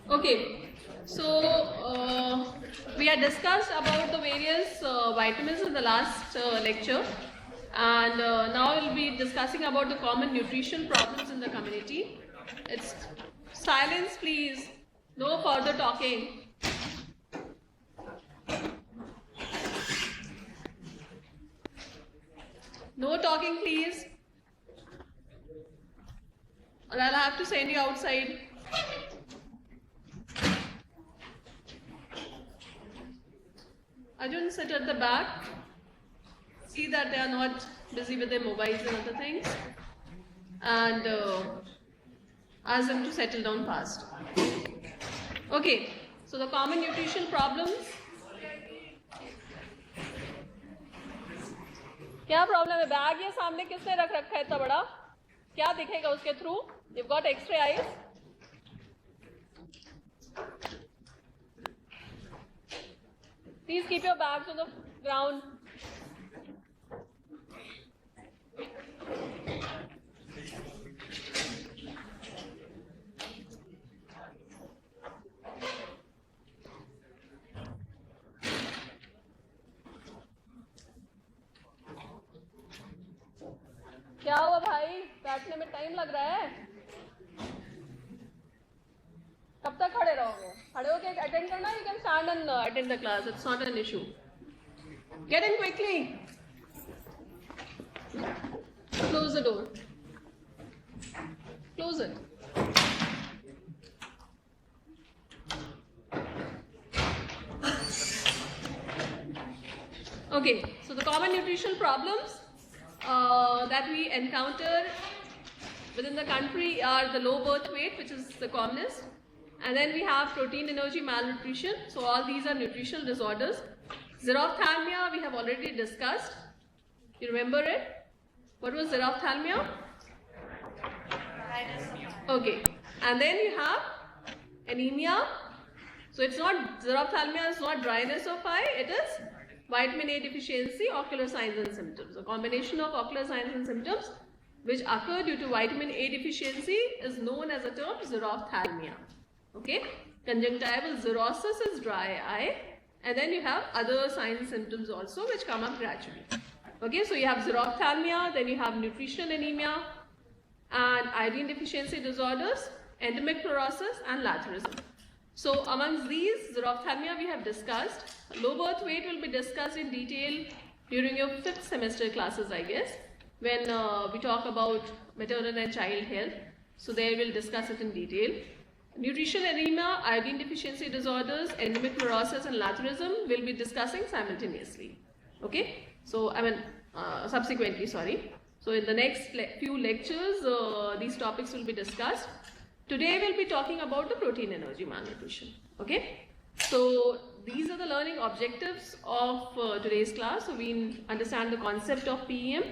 Okay, so we had discussed about the various vitamins in the last lecture, and now we'll be discussing about the common nutrition problems in the community. It's silence, please. No further talking. No talking, please, or I'll have to send you outside. Arjun, sit at the back. See that they are not busy with their mobiles and other things. And ask them to settle down fast. Okay, so the common nutrition problems. क्या problem है? Bag ये सामने किसने रख रखा है इतना बड़ा? क्या दिखेगा उसके through? You've got X-ray eyes. Please keep your bags on the ground. क्या हुआ भाई? बैठने में टाइम लग रहा है? कब तक खड़े रहोगे? खड़े होके अटेंड करना, you can stand and attend the class. It's not an issue. Get in quickly. Close the door. Close it. Okay, so the common nutritional problems that we encounter within the country are the low birth weight, which is the commonest, and then we have protein energy malnutrition. So all these are nutritional disorders. Xerophthalmia we have already discussed. You remember it? What was xerophthalmia? Okay, and then you have anemia. So it's not, xerophthalmia is not dryness of eye, it is vitamin A deficiency, ocular signs and symptoms. A combination of ocular signs and symptoms which occur due to vitamin A deficiency is known as the term xerophthalmia. Okay, conjunctival xerosis is dry eye, and then you have other signs and symptoms also which come up gradually. Okay, so you have xerophthalmia, then you have nutritional anemia and iodine deficiency disorders, endemic fluorosis and laterism. So amongst these, xerophthalmia we have discussed. Low birth weight will be discussed in detail during your 5th semester classes, I guess, when we talk about maternal and child health. So there we'll discuss it in detail. Nutritional anemia, iodine deficiency disorders, endemic fluorosis and laterism will be discussing simultaneously. Okay, so subsequently, sorry. So in the next few lectures, these topics will be discussed. Today we'll be talking about the protein energy malnutrition. Okay, so these are the learning objectives of today's class. So we understand the concept of PEM,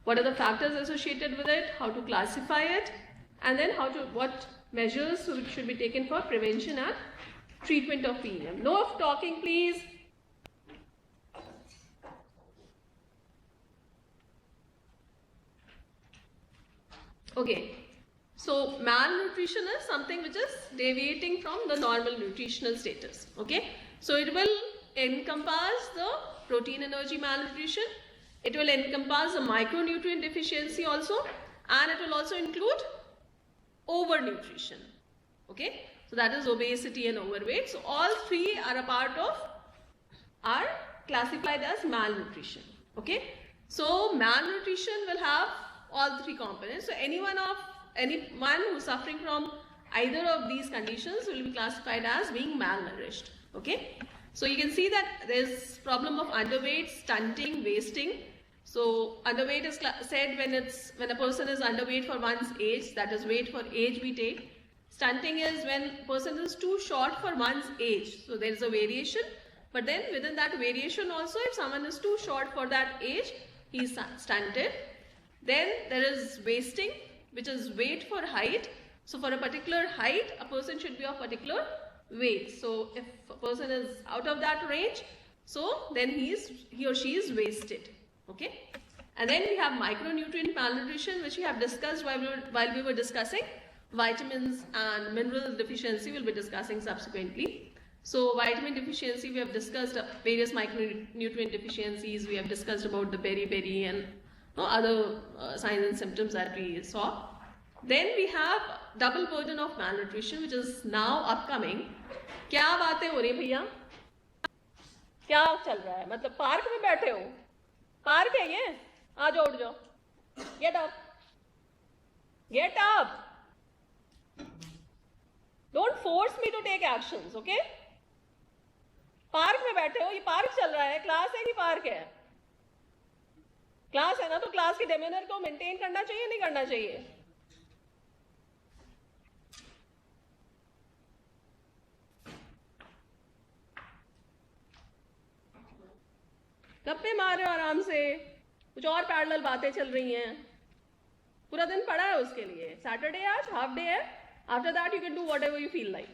what are the factors associated with it, how to classify it, and then what measures should be taken for prevention and treatment of PEM. No talking, please. Okay, so malnutrition is something which is deviating from the normal nutritional status. Okay, so it will encompass the protein energy malnutrition, it will encompass the micronutrient deficiency also, and it will also include overnutrition. Okay, so that is obesity and overweight. So all three are classified as malnutrition. Okay, so malnutrition will have all three components. So anyone who's suffering from either of these conditions will be classified as being malnourished. Okay, so you can see that there's problem of underweight, stunting, wasting. So underweight is said when a person is underweight for one's age, that is weight for age we take. Stunting is when a person is too short for one's age. So there is a variation, but then within that variation also, if someone is too short for that age, he is stunted. Then there is wasting, which is weight for height. So for a particular height, a person should be of particular weight. So if a person is out of that range, so then he or she is wasted. Okay, and then we have micronutrient malnutrition, which we have discussed while we were discussing vitamins and mineral deficiency we'll be discussing subsequently. So vitamin deficiency, we have discussed various micronutrient deficiencies. We have discussed about the beriberi and other signs and symptoms that we saw. Then we have double burden of malnutrition, which is now upcoming. क्या बातें हो रही हैं भैया? क्या चल रहा है? मतलब पार्क में बैठे हो? पार्क है ये? आ जाओ, उठ जाओ. Get up. Get up. Don't force me to take actions, okay? Park में बैठे हो, ये पार्क चल रहा है, क्लास है कि पार्क है? क्लास है ना, तो क्लास के डेमेनर को मेंटेन करना चाहिए नहीं करना चाहिए? गप्पे मार रहे हो आराम से, कुछ और पैरेलल बातें चल रही हैं. पूरा दिन पड़ा है उसके लिए. सैटरडे आज हाफ डे है. After that you can do what ever you feel like.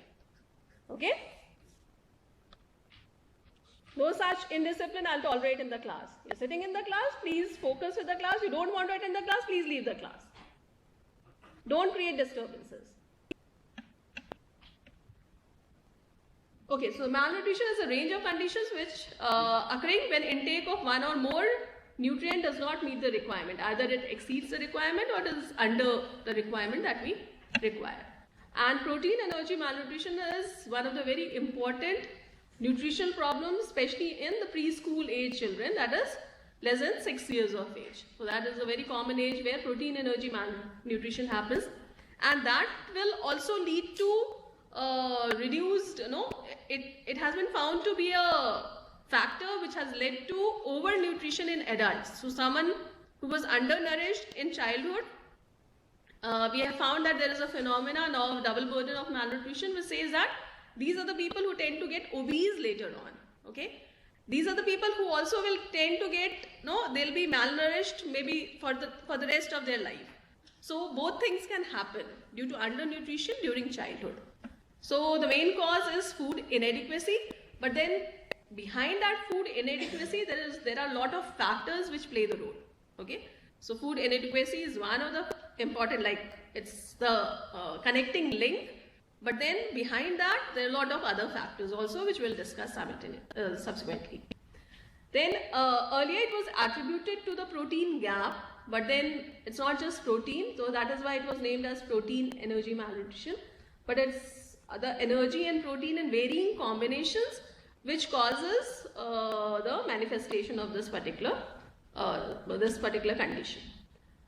Okay? No such indiscipline I'll tolerate in the class. You're sitting in the class, please focus with the class. You don't want to attend the class, please leave the class. Don't create disturbances. Okay, so malnutrition is a range of conditions which occurring when intake of one or more nutrient does not meet the requirement. Either it exceeds the requirement or it is under the requirement that we require. And protein energy malnutrition is one of the very important nutritional problems, especially in the preschool age children, that is less than 6 years of age. So that is a very common age where protein energy malnutrition happens, and that will also lead to reduced, it has been found to be a factor which has led to overnutrition in adults. So someone who was undernourished in childhood, we have found that there is a phenomenon of double burden of malnutrition, which says that these are the people who tend to get obese later on. Okay, these are the people who also will tend to get, they'll be malnourished maybe for the rest of their life. So both things can happen due to undernutrition during childhood. So the main cause is food inadequacy, but then behind that food inadequacy there are a lot of factors which play the role. Okay, so food inadequacy is one of the important, like it's the connecting link. But then behind that, there are a lot of other factors also, which we'll discuss subsequently. Then earlier it was attributed to the protein gap, but then it's not just protein, so that is why it was named as protein energy malnutrition. But it's the energy and protein in varying combinations which causes the manifestation of this particular condition.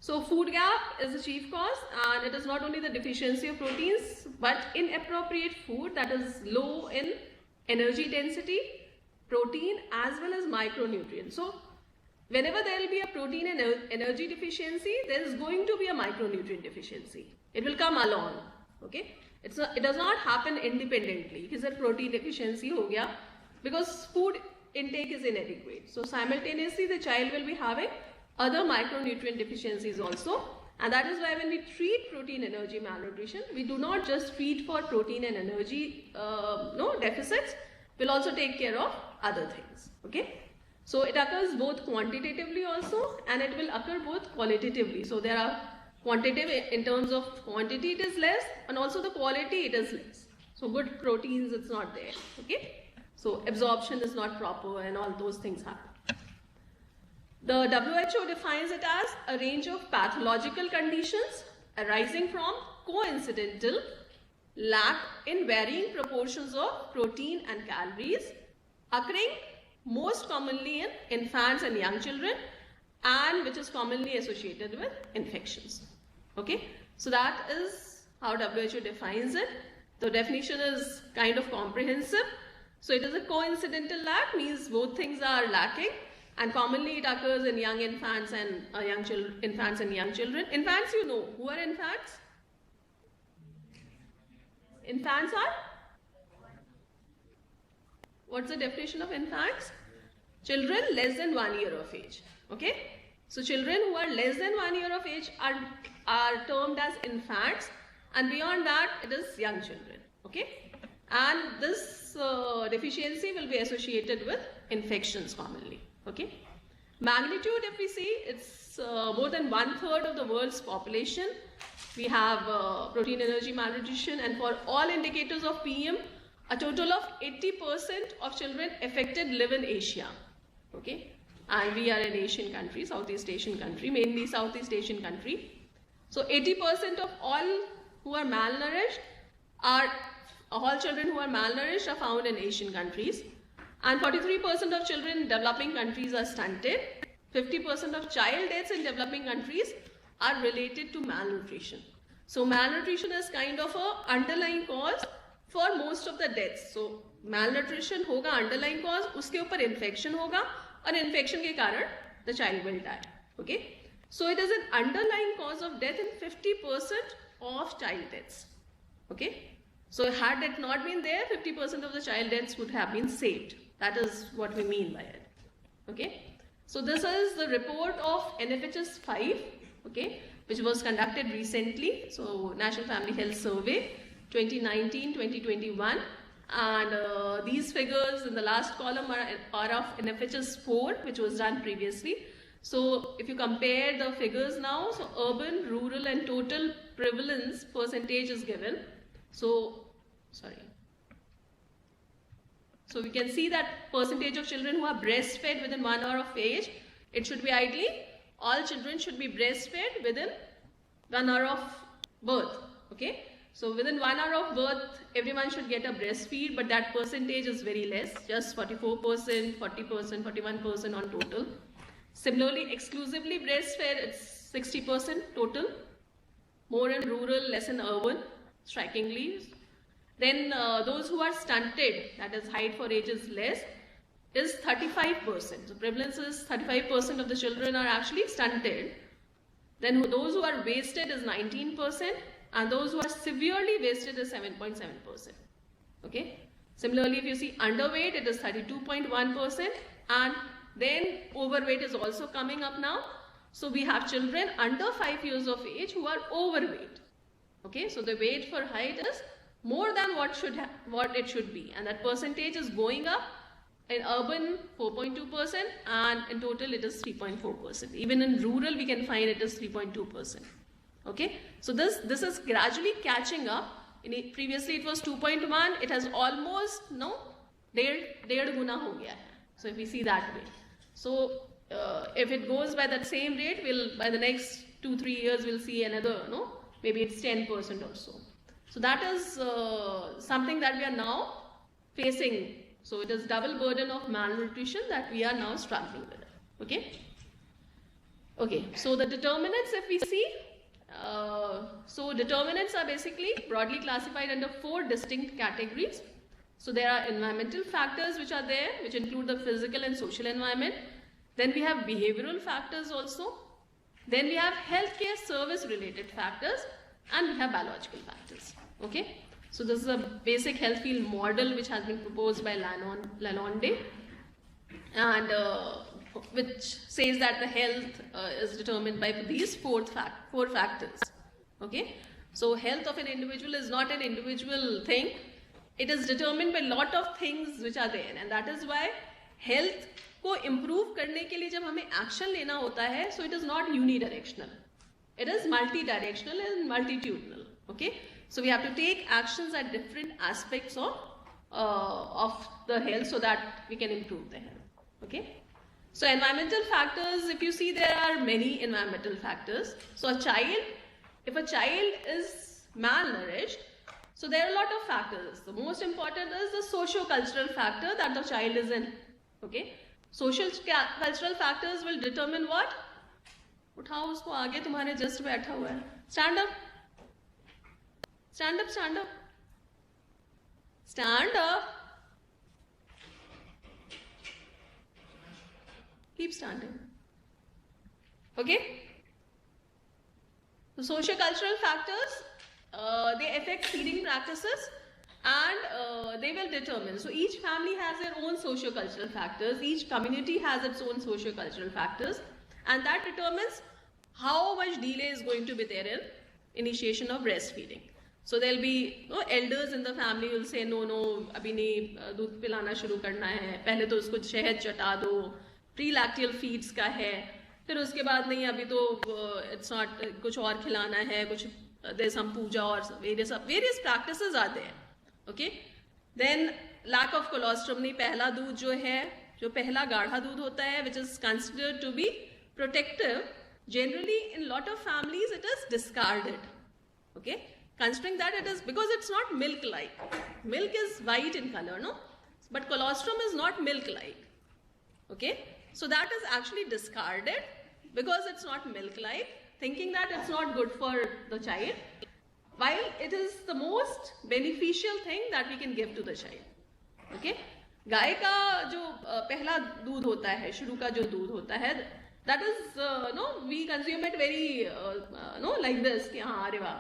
So food gap is the chief cause, and it is not only the deficiency of proteins but inappropriate food that is low in energy density, protein as well as micronutrients. So whenever there will be a protein and energy deficiency, there is going to be a micronutrient deficiency. It will come along. Okay, it does not happen independently. Is it protein deficiency ho gaya? Because food intake is inadequate. So simultaneously the child will be having other micronutrient deficiencies also, and that is why when we treat protein energy malnutrition, we do not just treat for protein and energy deficits, we'll also take care of other things. Okay, so it occurs both quantitatively also, and it will occur both qualitatively. So there are quantitative in terms of quantity it is less, and also the quality it is less. So good proteins, it's not there. Okay, so absorption is not proper and all those things happen. The WHO defines it as a range of pathological conditions arising from coincidental lack in varying proportions of protein and calories, occurring most commonly in infants and young children, and which is commonly associated with infections. Okay, so that is how WHO defines it. The definition is kind of comprehensive. So it is a coincidental lack, means both things are lacking. And commonly it occurs in young infants and young children. Infants, you know. Who are infants? Infants are? What's the definition of infants? Children less than 1 year of age. Okay? So children who are less than 1 year of age are termed as infants, and beyond that it is young children. Okay? And this deficiency will be associated with infections commonly. Okay, magnitude, if we see, it's more than 1/3 of the world's population, we have protein energy malnutrition, and for all indicators of PM, a total of 80% of children affected live in Asia. Okay, and we are an Asian country, Southeast Asian country, mainly Southeast Asian country. So 80% of all who are malnourished all children who are malnourished are found in Asian countries, and 43% of children in developing countries are stunted. 50% of child deaths in developing countries are related to malnutrition. So malnutrition is kind of a underlying cause for most of the deaths. So malnutrition hoga underlying cause, uske upar infection hoga, and infection ke karan the child will die. Okay, so it is an underlying cause of death in 50% of child deaths. Okay, so had it not been there, 50% of the child deaths would have been saved. That is what we mean by it. Okay, so this is the report of NFHS 5, okay, which was conducted recently. So National Family Health Survey 2019-2021, and these figures in the last column are of NFHS 4, which was done previously. So if you compare the figures now, so urban, rural and total prevalence percentage is given. So we can see that percentage of children who are breastfed within 1 hour of age, it should be ideally all children should be breastfed within 1 hour of birth. Okay, so within 1 hour of birth, everyone should get a breastfeed, but that percentage is very less, just 44%, 40%, 41% on total. Similarly, exclusively breastfed, it's 60% total, more in rural, less in urban, strikingly. Then those who are stunted, that is height for age is less, is 35%. So prevalence is 35% of the children are actually stunted. Then those who are wasted is 19%, and those who are severely wasted is 7.7%. Okay. Similarly, if you see underweight, it is 32.1%, and then overweight is also coming up now. So we have children under 5 years of age who are overweight. Okay, so the weight for height is more than what it should be, and that percentage is going up. In urban 4.2%, and in total it is 3.4%. Even in rural we can find it is 3.2%. Okay, so this is gradually catching up. Previously it was 2.1, it has almost डेढ़ गुना हो गया है. So if we see that way, so if it goes by that same rate, by the next 2-3 years we'll see another, maybe it's 10% or so. So that is something that we are now facing. So it is double burden of malnutrition that we are now struggling with. Okay. Okay. So the determinants, if we see, so determinants are basically broadly classified under 4 distinct categories. So there are environmental factors which are there, which include the physical and social environment. Then we have behavioral factors also. Then we have healthcare service related factors, and we have biological factors. Okay. So this is a basic health field model which has been proposed by Lalonde, and which says that the health is determined by these four factors. Okay. So health of an individual is not an individual thing. It is determined by lot of things which are there, and that is why health को improve करने के लिए जब हमें action लेना होता है, so it is not unidirectional. It is multidirectional and multitudinal. Okay. So we have to take actions at different aspects of the health so that we can improve the health. Okay. So environmental factors, if you see, there are many environmental factors. So if a child is malnourished, so there are a lot of factors. The most important is the socio-cultural factor that the child is in. Okay. Social cultural factors will determine what? उठाओ उसको आगे, तुम्हारे just बैठा हुआ है. Stand up. Stand up, stand up. Stand up. Keep standing. Okay? The socio-cultural factors, they affect feeding practices, and they will determine. So each family has their own socio-cultural factors. Each community has its own socio-cultural factors, and that determines how much delay is going to be there in initiation of breastfeeding. So there will be elders in the family will say no, अभी नहीं दूध पिलाना शुरू करना है, पहले तो उसको शहद चटा दो, प्री लैक्टियल फीड्स का है, फिर उसके बाद नहीं अभी तो इट्स नॉट, कुछ और खिलाना है, कुछ देयर सम पूजा और वेरियस प्रैक्टिसेस आते हैं. Okay, then lack of colostrum. नहीं, पहला दूध जो है, जो पहला गाढ़ा दूध होता है, which is considered to be protective, generally in lot of families it is discarded. Okay, considering that it is, because it's not milk like. Milk is white in color, no, but colostrum is not milk like. Okay, so that is actually discarded because it's not milk like, thinking that it's not good for the child, while it is the most beneficial thing that we can give to the child. Okay, गाय का जो पहला दूध होता है, शुरू का जो दूध होता है, that is we consume it very like this कि हाँ अरे वाह,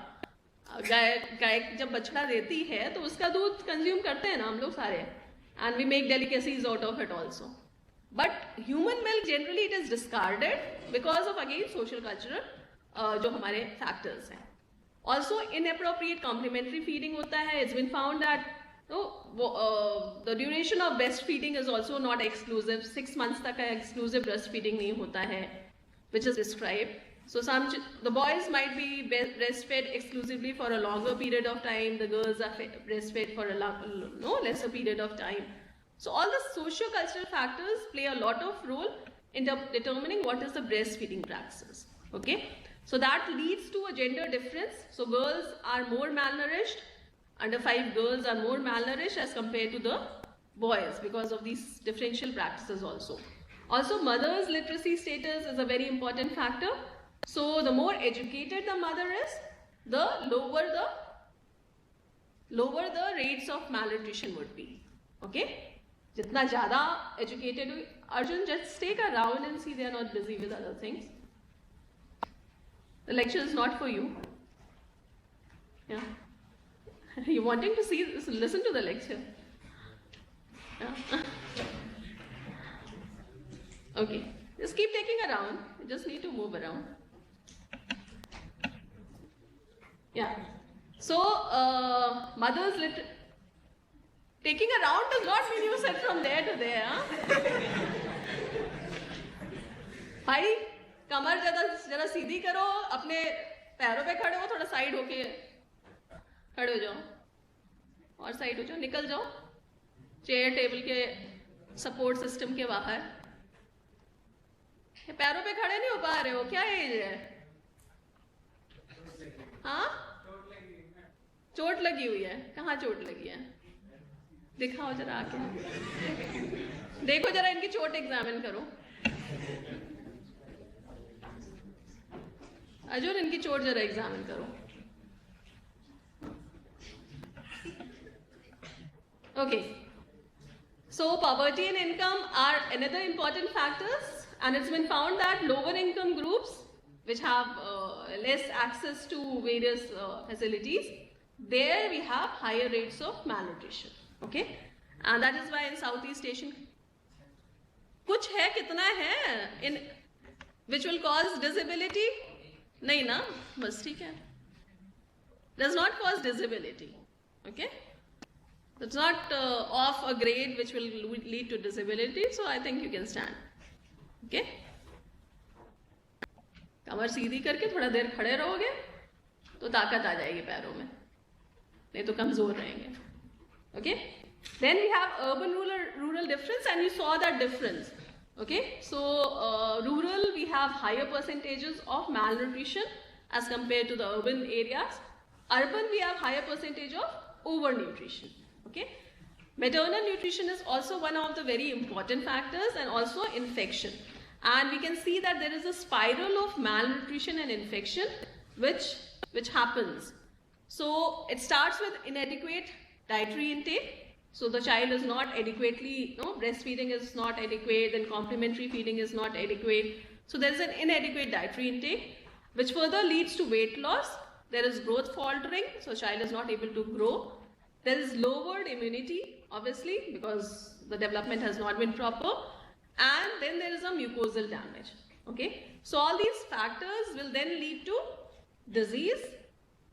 गाय जब बछड़ा देती है तो उसका दूध कंज्यूम करते हैं ना हम लोग सारे, and we make delicacies out of it also. But human milk generally it is discarded because of again social cultural जो हमारे factors हैं. Also inappropriate complementary feeding होता है. It's been found that the duration of breastfeeding is also not exclusive. 6 months तक का exclusive breastfeeding नहीं होता है, which is described. So the boys might be breastfed exclusively for a longer period of time. The girls are breastfed for a lesser period of time. So all the socio-cultural factors play a lot of role in determining what is the breastfeeding practices. Okay, so that leads to a gender difference. So girls are more malnourished. Under 5 girls are more malnourished as compared to the boys because of these differential practices also. Also, mother's literacy status is a very important factor. So, the more educated the mother is, the lower the rates of malnutrition would be. Okay? Jitna zyada educated, Arjun, just take a round and see they are not busy with other things. The lecture is not for you. Yeah. You wanting to see, listen to the lecture? Yeah. Okay, just keep taking a round. You just need to move around. Yeah. So, mothers taking a round does not mean you sit from there to there. भाई कमर जरा सीधी करो, अपने पैरों पे खड़े हो, थोड़ा side होके खड़े हो जाओ और साइड हो जाओ, निकल जाओ चेयर टेबल के सपोर्ट सिस्टम के बाहर. पैरों पे खड़े नहीं हो पा रहे हो, क्या एज है? हाँ, चोट लगी हुई है. कहाँ चोट लगी है? दिखाओ जरा आके, देखो जरा इनकी चोट एग्जामिन करो. अर्जुन, इनकी चोट जरा एग्जामिन करो. Okay, so poverty and income are another important factors, and it's been found that lower income groups which have less access to various facilities, there we have higher rates of malnutrition. Okay, and that is why in Southeast Asian, कुछ है, कितना है in which will cause disability? नहीं ना, बस ठीक है, does not cause disability. Okay, it's not of a grade which will lead to disability, so I think you can stand. Okay, कमर सीधी करके थोड़ा देर खड़े रहोगे तो ताकत आ जाएगी पैरों में, नहीं तो कमजोर रहेंगे. Okay, then we have urban rural difference, and you saw that difference. Okay, so rural we have higher percentages of malnutrition as compared to the urban areas. Urban we have higher percentage of overnutrition. Okay, maternal nutrition is also one of the very important factors, and also infection. And we can see that there is a spiral of malnutrition and infection which happens. So it starts with inadequate dietary intake. So the child is not adequately, breastfeeding is not adequate, then complementary feeding is not adequate. So there is an inadequate dietary intake, which further leads to weight loss. There is growth faltering, so child is not able to grow. There is lowered immunity, obviously, because the development has not been proper. And then there is a mucosal damage. Okay, so all these factors will then lead to disease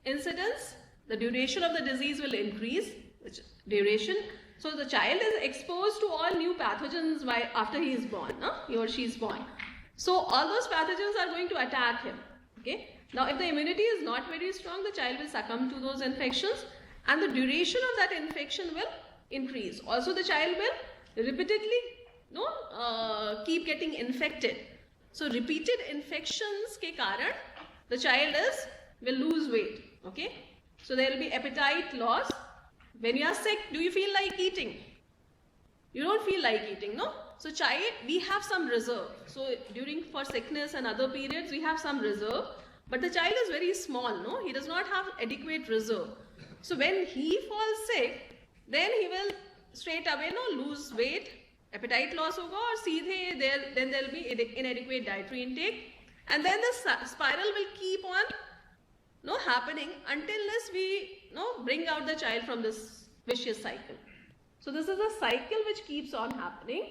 incidence. The duration of the disease will increase, which duration. So the child is exposed to all new pathogens after he is born, he or she is born. So all those pathogens are going to attack him. Okay. Now, if the immunity is not very strong, the child will succumb to those infections, and the duration of that infection will increase. Also, the child will repeatedly keep getting infected. So, repeated infections ke karan, the child will lose weight. Okay. So, there will be appetite loss. When you are sick, do you feel like eating? You don't feel like eating, no? So child, we have some reserve. So for sickness and other periods, we have some reserve. But the child is very small, no? He does not have adequate reserve. So when he falls sick, then he will straight away lose weight, appetite loss hoga, or then there will be inadequate dietary intake. And then the spiral will keep on happening until we bring out the child from this vicious cycle. So this is a cycle which keeps on happening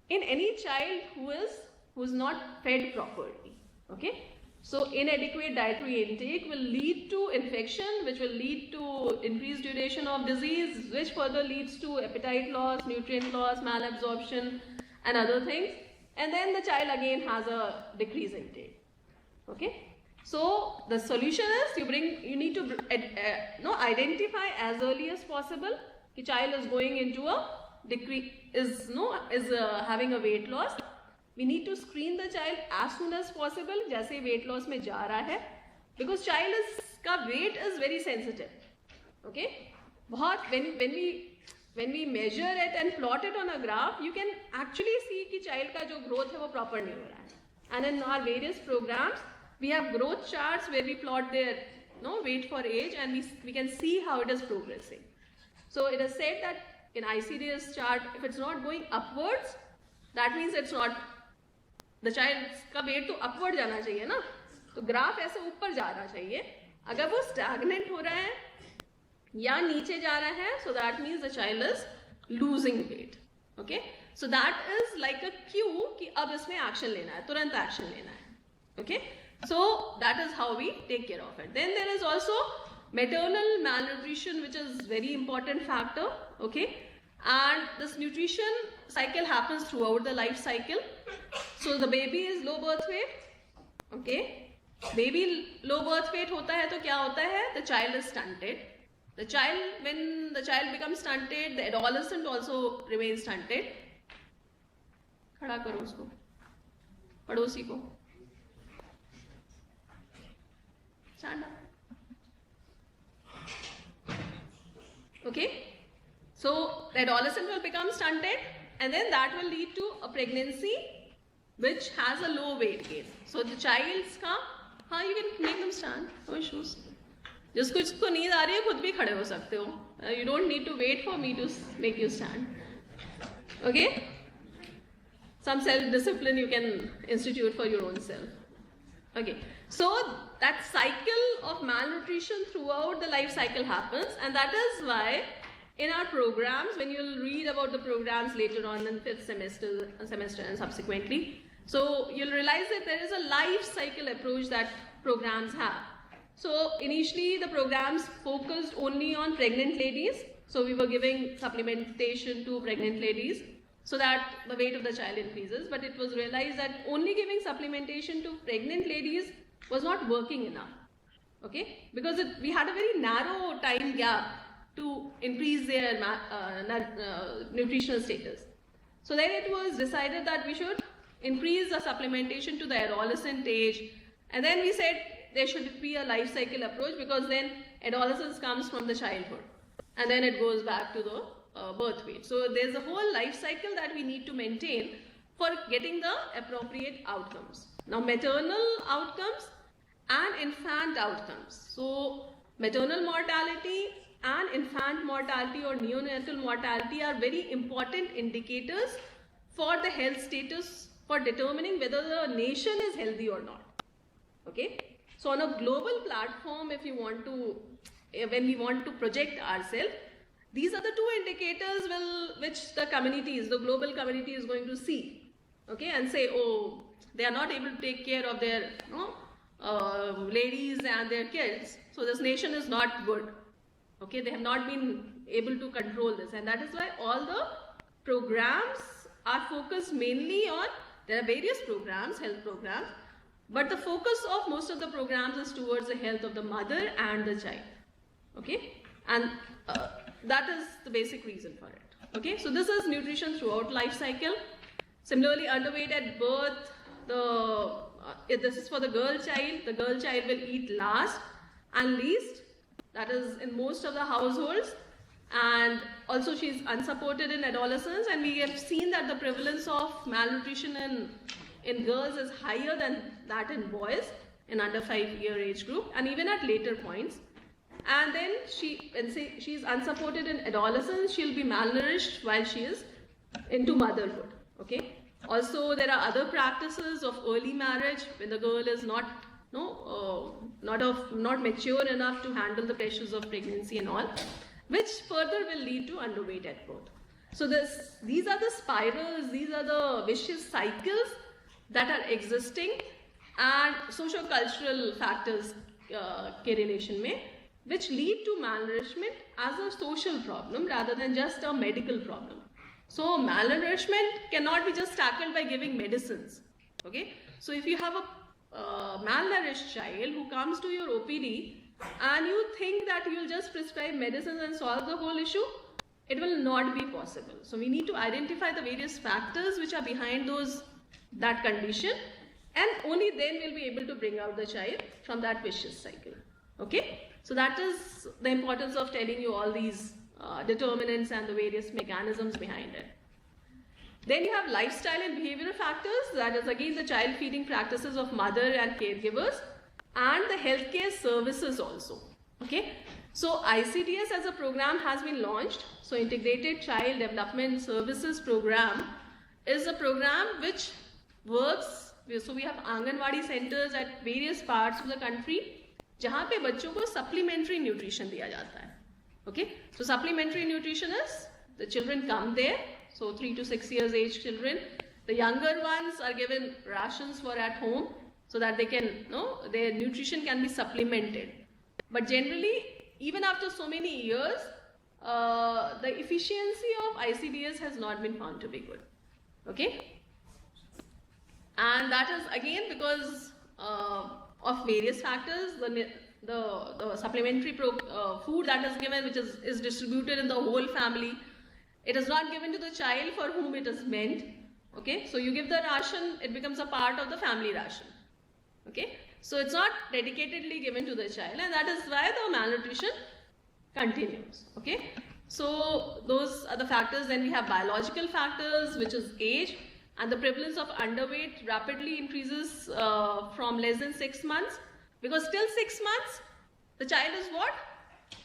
in any child who is not fed properly. Okay. So inadequate dietary intake will lead to infection, which will lead to increased duration of disease, which further leads to appetite loss, nutrient loss, malabsorption, and other things. And then the child again has a decreased intake. Okay. So the solution is you need to identify as early as possible. The child is going into a decrease, having a weight loss. We need to screen the child as soon as possible, जैसे weight loss में जा रहा है, because का weight is very sensitive. Okay, when we measure it and plot it on a graph, you can actually see कि child का जो growth है वो proper नहीं हो रहा है. And in our various programs, we have growth charts where we plot their weight for age, and we can see how it is progressing. So it is said that in ICDS chart, if it's not going upwards, that means it's not, the child's का weight तो upward जाना चाहिए ना, तो graph ऐसे ऊपर जा रहा चाहिए. अगर वो stagnant हो रहा है या नीचे जा रहा है, so that means the child is losing weight. Okay, so that is like a cue कि अब इसमें action लेना है, तुरंत action लेना है. Okay, so that is how we take care of it. Then there is also maternal malnutrition, which is very important factor. Okay, and this nutrition cycle happens throughout the life cycle. So the baby is low birth weight. Okay, baby low birth weight hota hai to kya hota hai? The child is stunted. When the child becomes stunted, the adolescent also remains stunted. खड़ा करो उसको, पड़ोसी को. Stand up. Okay, so the adolescent will become stunted, and then that will lead to a pregnancy which has a low weight gain. So the child's you can make them stand, no issues. जिसको नींद आ रही है खुद भी खड़े हो सकते हो. You don't need to wait for me to make you stand. Okay, some self-discipline you can institute for your own self. Okay, so that cycle of malnutrition throughout the life cycle happens, and that is why in our programs, when you'll read about the programs later on in 5th semester and subsequently, so you'll realize that there is a life cycle approach that programs have. So initially the programs focused only on pregnant ladies. So we were giving supplementation to pregnant ladies so that the weight of the child increases. But it was realized that only giving supplementation to pregnant ladies was not working enough. Okay, because we had a very narrow time gap to increase their nutritional status. So then it was decided that we should increase the supplementation to the adolescent age, and then we said there should be a life cycle approach, because then adolescence comes from the childhood and then it goes back to the birth weight. So there's a whole life cycle that we need to maintain for getting the appropriate outcomes. Now maternal outcomes and infant outcomes. So maternal mortality and infant mortality or neonatal mortality are very important indicators for the health status, for determining whether the nation is healthy or not. Okay, so on a global platform, if you want to, when we want to project ourselves, these are the two indicators which the global community is going to see. Okay, and say, oh, they are not able to take care of their ladies and their kids, so this nation is not good. Okay, they have not been able to control this, and that is why all the programs are focused mainly on there are various programs, health programs, but the focus of most of the programs is towards the health of the mother and the child. Okay, and that is the basic reason for it. Okay, so this is nutrition throughout life cycle. Similarly, underweight at birth, this is for the girl child. The girl child will eat last and least. That is in most of the households. And also she is unsupported in adolescence, and we have seen that the prevalence of malnutrition in girls is higher than that in boys in under 5-year age group, and even at later points. And then she is unsupported in adolescence, she'll be malnourished while she is into motherhood. Okay. Also, there are other practices of early marriage when the girl is not mature enough to handle the pressures of pregnancy and all, which further will lead to underweight at birth. So these are the spirals, these are the vicious cycles that are existing, and socio-cultural factors ke relation mein, which lead to malnourishment as a social problem rather than just a medical problem. So malnourishment cannot be just tackled by giving medicines. Okay, so if you have a malnourished child who comes to your OPD and you think that you'll just prescribe medicines and solve the whole issue, it will not be possible. So we need to identify the various factors which are behind that condition, and only then we'll be able to bring out the child from that vicious cycle. Okay, so that is the importance of telling you all these determinants and the various mechanisms behind it. Then you have lifestyle and behavioral factors, that is again the child feeding practices of mother and caregivers, and the healthcare services also. Okay, so ICDS as a program has been launched. So Integrated Child Development Services Program is a program which works. So we have Anganwadi centers at various parts of the country जहाँ पे बच्चों को supplementary nutrition दिया जाता है. Okay, so supplementary nutrition is the children come there. So 3 to 6 years age children, the younger ones are given rations for at home so that they can, their nutrition can be supplemented. But generally, even after so many years, the efficiency of ICDS has not been found to be good. Okay, and that is again because of various factors. The supplementary food that is given, which is distributed in the whole family, it is not given to the child for whom it is meant. Okay, so you give the ration, it becomes a part of the family ration. Okay, so it's not dedicatedly given to the child, and that is why the malnutrition continues. Okay, so those are the factors. Then we have biological factors, which is age, and the prevalence of underweight rapidly increases from less than 6 months, because till 6 months the child is what?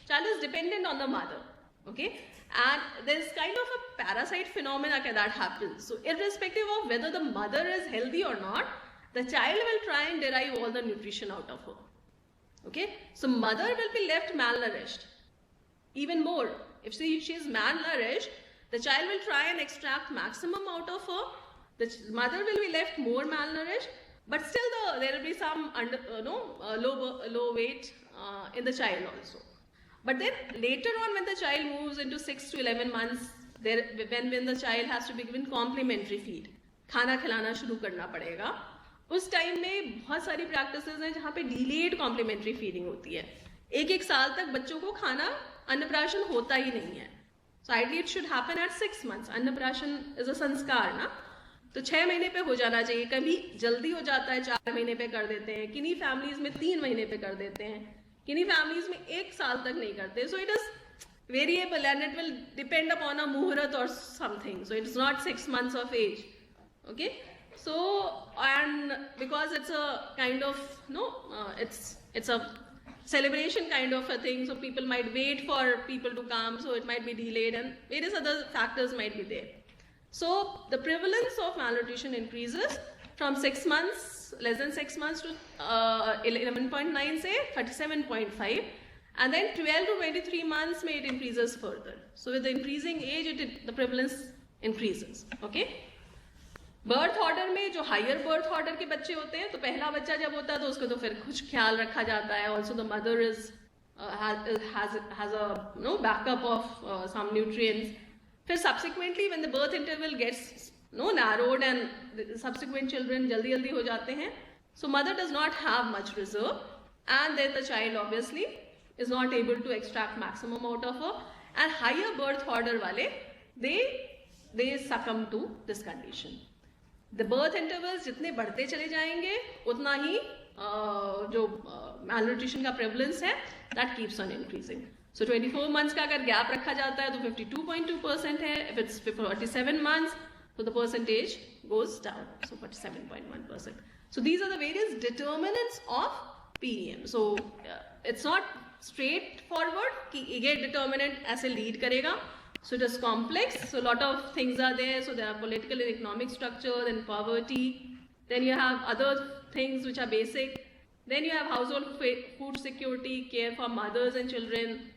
Child is dependent on the mother. Okay, and there's kind of a parasite phenomena that happens. So irrespective of whether the mother is healthy or not, the child will try and derive all the nutrition out of her. Okay, so mother will be left malnourished. Even more, if she is malnourished, the child will try and extract maximum out of her. The mother will be left more malnourished, but still there will be some low weight in the child also. But then later on, when the child moves into 6 to 11 months, when the child has to be given complementary feed, खाना खिलाना शुरू करना पड़ेगा. उस time में बहुत सारी practices हैं जहाँ पे डिलेड कॉम्प्लीमेंट्री फीडिंग होती है. 1-1 साल तक बच्चों को खाना अन्नप्राशन होता ही नहीं है. So ideally it should happen at 6 months. Annaprashan is a sanskar ना, तो 6 महीने पे हो जाना चाहिए. कभी जल्दी हो जाता है, 4 महीने पे कर देते हैं. किन्हीं फैमिलीज में 3 महीने पे कर देते हैं. किन्हीं फैमिलीज में 1 साल तक नहीं करते. So it is variable and it will depend upon a muhurat or something. So it's not 6 months of age. Okay, so and because it's a kind of it's a celebration kind of a thing, so people might wait for people to come, so it might be delayed, and various other factors might be there. So the prevalence of malnutrition increases from 6 months, less than 6 months, to 11.9 say 37.5, and then 12 to 23 months may it increases further. So with the increasing age, the prevalence increases. Okay, birth order में जो higher birth order के बच्चे होते हैं, तो पहला बच्चा जब होता है तो उसको तो फिर कुछ ख्याल रखा जाता है. Also the mother has a backup of some nutrients. फिर subsequently when the birth interval gets narrowed and subsequent children jaldi ho jate hain. So mother does not have much reserve, and then the child obviously is not able to extract maximum out of her, and higher birth order wale they succumb to this condition. The birth intervals जितने बढ़ते चले जाएंगे उतना ही जो malnutrition का prevalence है that keeps on increasing. So 24 months का अगर gap रखा जाता है तो 52.2% है. If it's 47 months, so the percentage goes down. So 47.1%. So these are the various determinants of PEM. So it's not straightforward कि ये determinant ऐसे lead करेगा. So it is complex. So a lot of things are there. So there are political and economic structure, then poverty. Then you have other things which are basic. Then you have household food security, care for mothers and children,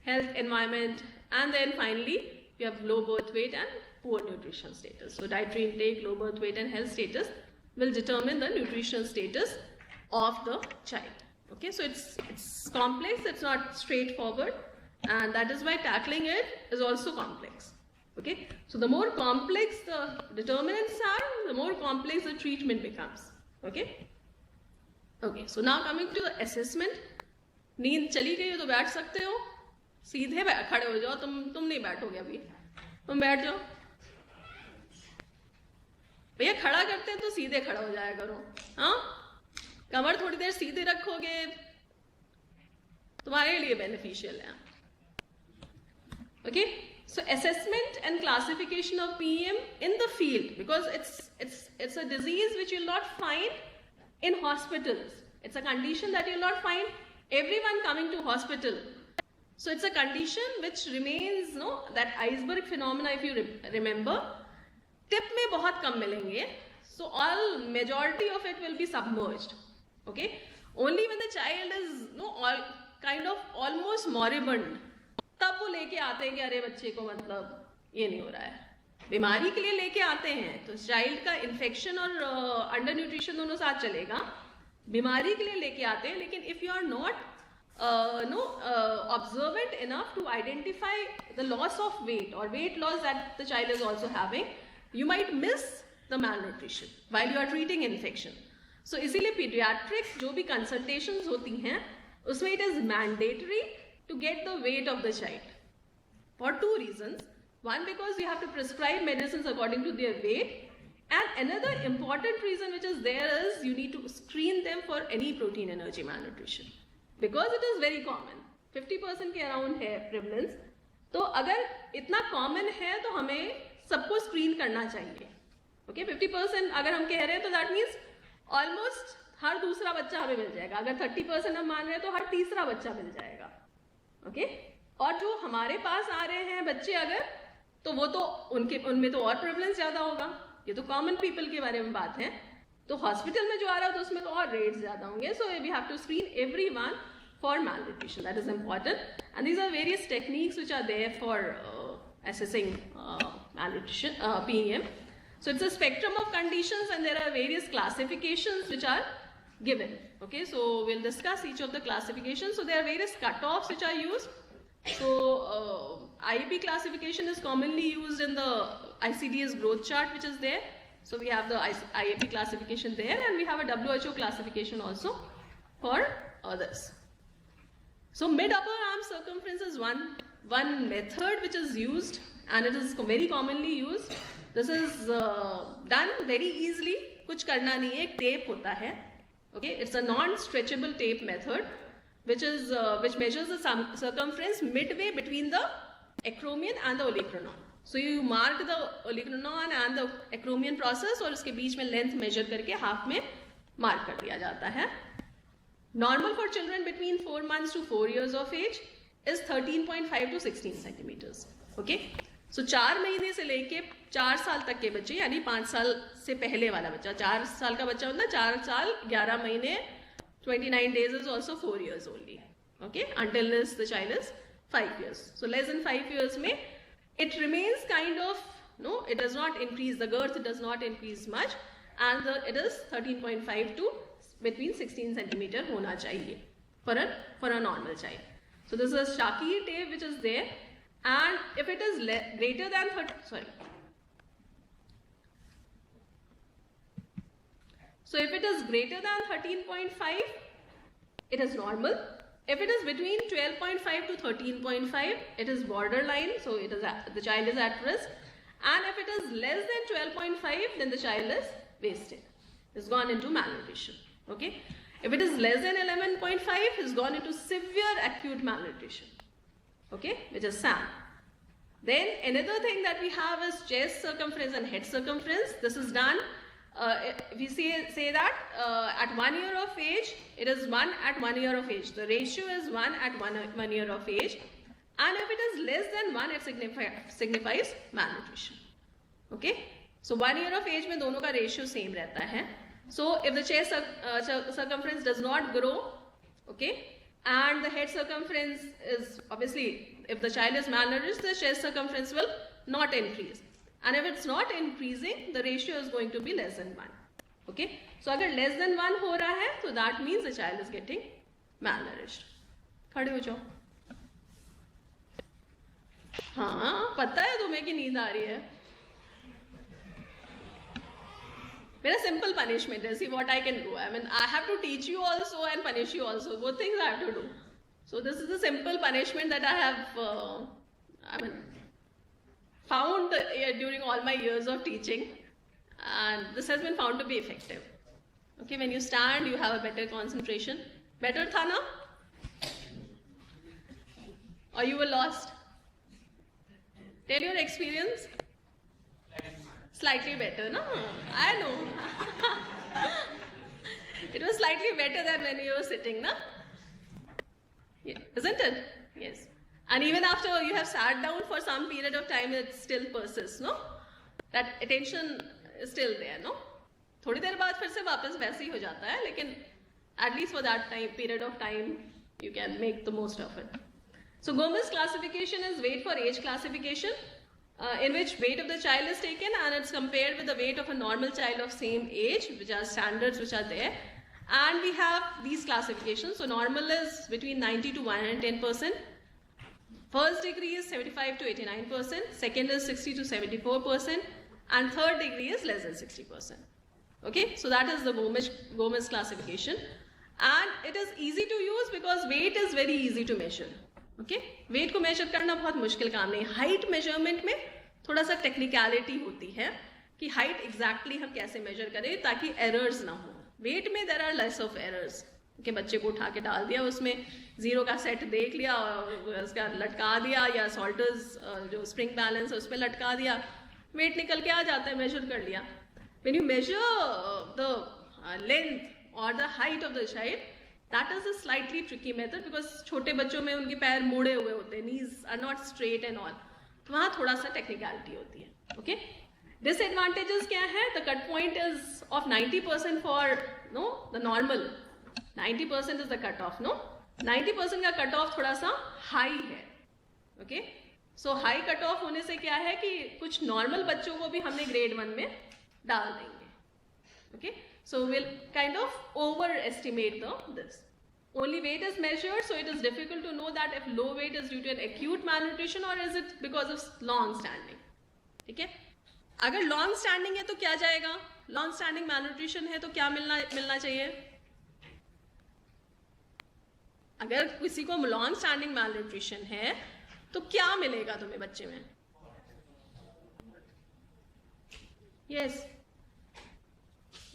health, environment, and then finally you have low birth weight and poor nutrition status. So dietary intake, low birth weight, and health status will determine the nutritional status of the child. Okay, so it's complex. It's not straightforward. And that is why tackling it is also complex. Okay, so the more complex the determinants are, the more complex the treatment becomes. Okay, so now coming to the assessment. नींद चली गई हो तो बैठ सकते हो, सीधे खड़े हो जाओ. तुम नहीं बैठोगे अभी, तुम बैठ जाओ. भैया खड़ा करते हैं तो सीधे खड़ा हो जाया करो. हाँ, कमर थोड़ी देर सीधे रखोगे तुम्हारे लिए बेनिफिशियल है. Okay, so assessment and classification of PEM in the field, because it's a disease which you'll not find in hospitals. It's a condition that you'll not find everyone coming to hospital. So it's a condition which remains, that iceberg phenomena, if you remember, tip में बहुत कम मिलेंगे. So all majority of it will be submerged. Okay, only when the child is all kind of almost moribund, तब वो लेके आते हैं कि अरे बच्चे को मतलब ये नहीं हो रहा है. बीमारी के लिए लेके आते हैं तो चाइल्ड का इन्फेक्शन और अंडर न्यूट्रिशन दोनों साथ चलेगा. बीमारी के लिए लेके आते हैं, लेकिन if you are not observant enough to identify the loss of weight or weight loss that the child is also having, you might miss the malnutrition while you are treating infection. So इसीलिए pediatric जो भी consultations होती हैं उसमें it is mandatory to get the weight of the child for two reasons. One, because you have to prescribe medicines according to their weight, and another important reason which is there is you need to screen them for any protein energy malnutrition, because it is very common. 50% के around है prevalence. तो अगर इतना common है तो हमें सबको screen करना चाहिए. Okay, 50% अगर हम कह रहे हैं तो that means almost हर दूसरा बच्चा हमें मिल जाएगा. अगर 30% हम मान रहे हैं तो हर तीसरा बच्चा मिल जाएगा. ओके, और जो हमारे पास आ रहे हैं बच्चे अगर, तो वो तो उनमें तो और प्रेवलेंस ज्यादा होगा. ये तो कॉमन पीपल के बारे में बात है. तो हॉस्पिटल में जो आ रहा है तो उसमें तो और रेट्स ज्यादा होंगे. So we have to screen everyone for malnutrition. That is important. And these are various techniques which are there for assessing malnutrition, PEM. So it's a spectrum of conditions and there are various classifications which are given. Okay, so we'll discuss each of the classifications. So there are various cutoffs which are used. So IEP classification is commonly used in the ICD's growth chart which is there. So we have the IEP classification there, and we have a WHO classification also for others. So mid-upper arm circumference is one method which is used, and it is very commonly used. This is done very easily. कुछ करना नहीं है, एक tape होता है. Okay, it's a non-stretchable tape method, which measures the circumference midway between the acromion and the olecranon. So you mark the olecranon and the acromion process, और उसके बीच में length measure करके half में mark कर दिया जाता है. Normal for children between 4 months to 4 years of age is 13.5 to 16 centimeters. Okay, so 4 महीने से लेके 4 साल तक के बच्चे, यानी 5 साल से पहले वाला बच्चा, 4 साल का बच्चा मतलब 4 साल 11 महीने 29 days is also 4 years only. Okay, until the child is 5 years. So less than 5 years में it remains kind of, it does not increase, the girth does not increase much, and it is 13.5 to between 16 centimeter होना चाहिए for a normal child. So this is a Shaki tape which is there, and if it is greater than So if it is greater than 13.5, it is normal. If it is between 12.5 to 13.5, it is borderline, so it is the child is at risk. And if it is less than 12.5, then the child is wasted. It's gone into malnutrition. Okay. If it is less than 11.5, it's gone into severe acute malnutrition. Okay, which is SAM. Then another thing that we have is chest circumference and head circumference. This is done. If we say that at 1 year of age, it is 1 at 1 year of age. The ratio is 1 at 1 year of age. And if it is less than 1, it signifies malnutrition. Okay. So 1 year of age में दोनों का ratio same रहता है. So if the chest circumference does not grow, okay, and the head circumference is obviously, if the child is malnourished, the chest circumference will not increase. And if it's not increasing, the ratio is going to be less than 1. Okay. So अगर less than 1 हो रहा है, so that means the child is getting malnourished. खड़े हो जाओ. हाँ, पता है तुम्हें कि नींद आ रही है. Very simple punishment. See what I can do. I mean, I have to teach you also and punish you also. Both things I have to do. So this is a simple punishment that I have, found during all my years of teaching, and this has been found to be effective. Okay, when you stand, you have a better concentration. Better tha na? Or you were lost? Tell your experience. Slightly better, no? I know. It was slightly better than when you were sitting, no? Yeah. Isn't it? Yes. And even after you have sat down for some period of time, it still persists, no? That attention is still there, no? थोड़ी देर बाद फिर से वापस वैसे ही हो जाता है, लेकिन at least for that period of time, you can make the most of it. So Gomez classification is weight for age classification. In which weight of the child is taken and it's compared with the weight of a normal child of same age, which are standards which are there. And we have these classifications. So normal is between 90 to 110%. First degree is 75 to 89%. Second is 60 to 74%. And third degree is less than 60%. Okay, so that is the Gomez classification. And it is easy to use because weight is very easy to measure. Okay, weight को measure करना बहुत मुश्किल काम नहीं. Height measurement में थोड़ा सा technicality होती है कि हाइट एग्जैक्टली हम कैसे मेजर करें ताकि एरर्स ना हो. वेट में there are lots of errors. Okay, बच्चे को उठा के डाल दिया, उसमें जीरो का सेट देख लिया, उसका लटका दिया, या सॉल्टर्स जो स्प्रिंग बैलेंस है उस पर लटका दिया, वेट निकल के आ जाता है, मेजर कर लिया. When you measure the length और the height of the child, that is a slightly tricky method because छोटे बच्चों में उनके पैर मुड़े हुए होते हैं, knees are not straight and all. तो वहाँ थोड़ा सा technicality होती है. Okay? Disadvantages क्या है? The cut point is of 90% for the normal. 90% is the cut off, no? 90% का cut off थोड़ा सा high है. Okay? So high cut off होने से क्या है कि कुछ normal बच्चों को भी हमने grade 1 में डाल देंगे. Okay? So we'll kind of overestimate this. Only weight is measured, so it is difficult to know that if low weight is due to an acute malnutrition or is it because of long standing. ठीक है? अगर long standing है तो क्या जाएगा? Long standing malnutrition है तो क्या मिलना चाहिए? अगर किसी को long standing malnutrition है तो क्या मिलेगा तुम्हें बच्चे में? Yes.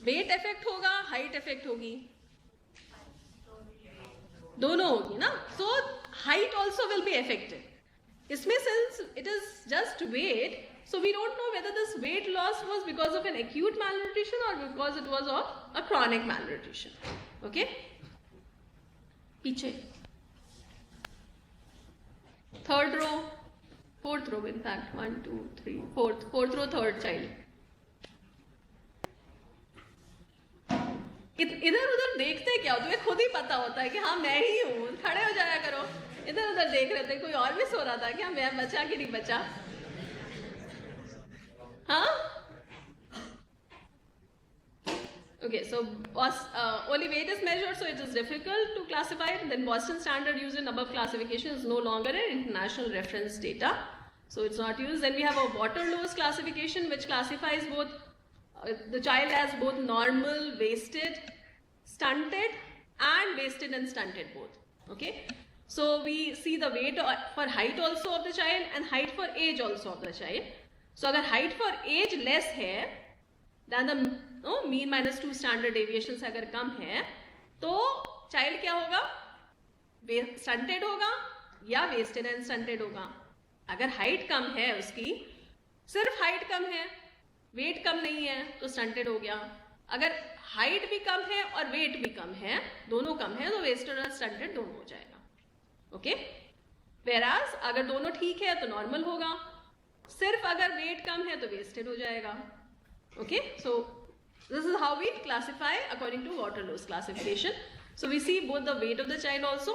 वेट इफेक्ट होगा, हाइट इफेक्ट होगी, दोनों होगी ना. So height also will be affected. इसमें since it is just weight, so we don't know whether this weight loss was because of an acute malnutrition और because it was of a chronic malnutrition. Okay, पीछे third row, fourth row, in fact 1 2 3 fourth row, third child. इधर उधर देखते क्या हो, तुम्हें खुद ही पता होता है कि हाँ मैं ही हूँ, खड़े हो जाया करो. इधर उधर देख रहे थे, कोई और भी सो रहा था क्या? मैं बचा कि नहीं बचा? हाँ. Okay, so only weight is measured, so it is difficult to classify it. Then Boston standard used in above classification is no longer an international reference data, so it's not used. Then we have a Waterloo's classification, which classifies both the child has both normal, wasted, stunted, and wasted and stunted both. Okay, so we see the weight for height also of the child and height for age also of the child. So अगर height for age less है than the mean minus 2 standard deviations अगर कम है, तो child क्या होगा? Stunted होगा या wasted and stunted होगा. अगर height कम है उसकी, सिर्फ height कम है, weight कम नहीं है, तो stunted हो गया. अगर height भी कम है और weight भी कम है, दोनों कम है, तो wasted और stunted दोनों हो जाएगा. ओके, whereas अगर दोनों ठीक है तो नॉर्मल होगा, सिर्फ अगर वेट कम है तो वेस्टेड हो जाएगा. Okay, so this is how we classify according to Waterlow's classification. So we see both the weight of the child also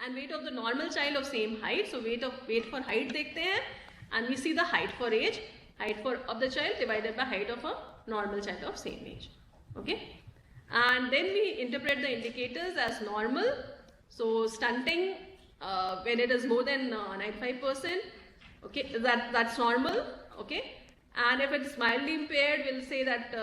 and weight of the normal child of same height. So weight for height देखते हैं and we see the height for age, height of the child divided by height of a normal child of same age. Okay, and then we interpret the indicators as normal. So stunting when it is more than 95%, okay, that's normal. Okay, and if it is mildly impaired, we'll say that